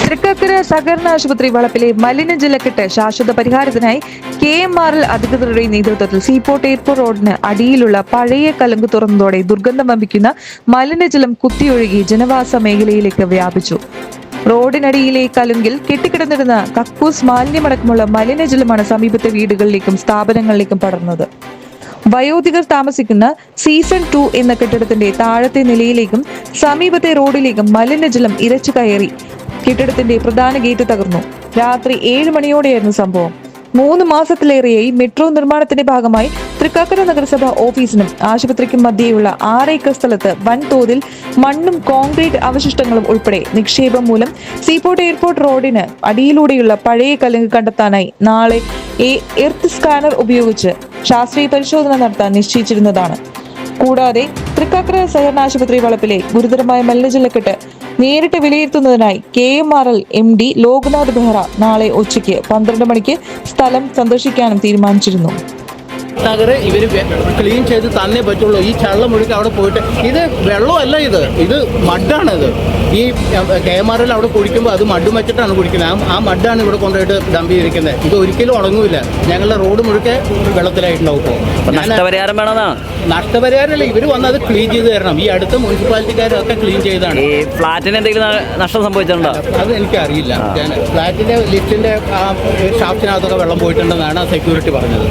തൃക്കാക്കര സഹകരണ ആശുപത്രി വളപ്പിലെ മലിനജലക്കെട്ട് ശാശ്വത പരിഹാരത്തിനായി KMRL അധികൃതരുടെ നേതൃത്വത്തിൽ സീപോർട്ട് എയർപോർട്ട് റോഡിന് അടിയിലുള്ള പഴയ കലുങ്ക് തുറന്നതോടെ ദുർഗന്ധം വമിക്കുന്ന മലിനജലം കുത്തിയൊഴുകി ജനവാസ മേഖലയിലേക്ക് വ്യാപിച്ചു. റോഡിനടിയിലെ കലുങ്കിൽ കെട്ടിക്കിടന്നിരുന്ന കക്കൂസ് മാലിന്യമടക്കമുള്ള മലിനജലമാണ് സമീപത്തെ വീടുകളിലേക്കും സ്ഥാപനങ്ങളിലേക്കും പടർന്നത്. വയോധികർ താമസിക്കുന്ന സീസൺ 2 എന്ന കെട്ടിടത്തിന്റെ താഴത്തെ നിലയിലേക്കും സമീപത്തെ റോഡിലേക്കും മലിനജലം ഇരച്ചു കയറി കെട്ടിടത്തിന്റെ പ്രധാന ഗേറ്റ് തകർന്നു. രാത്രി 7 മണിയോടെയായിരുന്നു സംഭവം. 3 മാസത്തിലേറെയായി മെട്രോ നിർമ്മാണത്തിന്റെ ഭാഗമായി തൃക്കാക്കര നഗരസഭ ഓഫീസിനും ആശുപത്രിക്കും മധ്യേയുള്ള 6 ഏക്കർ സ്ഥലത്ത് വൻതോതിൽ മണ്ണും കോൺക്രീറ്റ് അവശിഷ്ടങ്ങളും ഉൾപ്പെടെ നിക്ഷേപം മൂലം സീപോർട്ട് എയർപോർട്ട് റോഡിന് അടിയിലൂടെയുള്ള പഴയ കലുങ്ക് കണ്ടെത്താനായി നാളെ എർത്ത് സ്കാനർ ഉപയോഗിച്ച് ശാസ്ത്രീയ പരിശോധന നടത്താൻ നിശ്ചയിച്ചിരുന്നതാണ്. കൂടാതെ തൃക്കാക്കര സഹകരണ ആശുപത്രി വളപ്പിലെ ഗുരുതരമായ മലിനജലക്കെട്ട് നേരിട്ട് വിലയിരുത്തുന്നതിനായി KMRL MD ലോക്നാഥ് ബെഹ്റ നാളെ ഉച്ചയ്ക്ക് 12 മണിക്ക് സ്ഥലം സന്ദർശിക്കാനും തീരുമാനിച്ചിരുന്നു. നഗരം ഇവർ ക്ലീൻ ചെയ്ത് തന്നേ പറ്റുള്ളൂ. ഈ ചള്ളം ഒഴുക്കി അവിടെ പോയിട്ട് ഇത് വെള്ളമല്ല, ഇത് മഡാണ്. ഈ KMRL അവിടെ കുടിക്കുമ്പോൾ അത് മഡ് വെച്ചിട്ടാണ് കുടിക്കുന്നത്. ആ മഡാണ് ഇവിടെ കൊണ്ടുപോയിട്ട് ഡംപ് ചെയ്തിരിക്കുന്നത്. ഇത് ഒരിക്കലും ഉണങ്ങൂല. ഞങ്ങളുടെ റോഡ് മുഴുക്കെ വെള്ളത്തിലായിട്ടുണ്ടാവും. ഇപ്പോൾ നഷ്ടപരിഹാരം വേണമെന്നാണ്. നഷ്ടപരിഹാരമല്ല, ഇവർ വന്ന് അത് ക്ലീൻ ചെയ്ത് തരണം. ഈ അടുത്ത മുനിസിപ്പാലിറ്റിക്കാരൊക്കെ ക്ലീൻ ചെയ്താണ്. ഈ ഫ്ലാറ്റിന് എന്തെങ്കിലും നഷ്ടം സംഭവിച്ചിട്ടുണ്ടോ? അത് എനിക്കറിയില്ല. ഫ്ലാറ്റിന്റെ ലിഫ്റ്റിന്റെ ഷാഫ്റ്റിനകത്തൊക്കെ വെള്ളം പോയിട്ടുണ്ടെന്നാണ് സെക്യൂരിറ്റി പറഞ്ഞത്.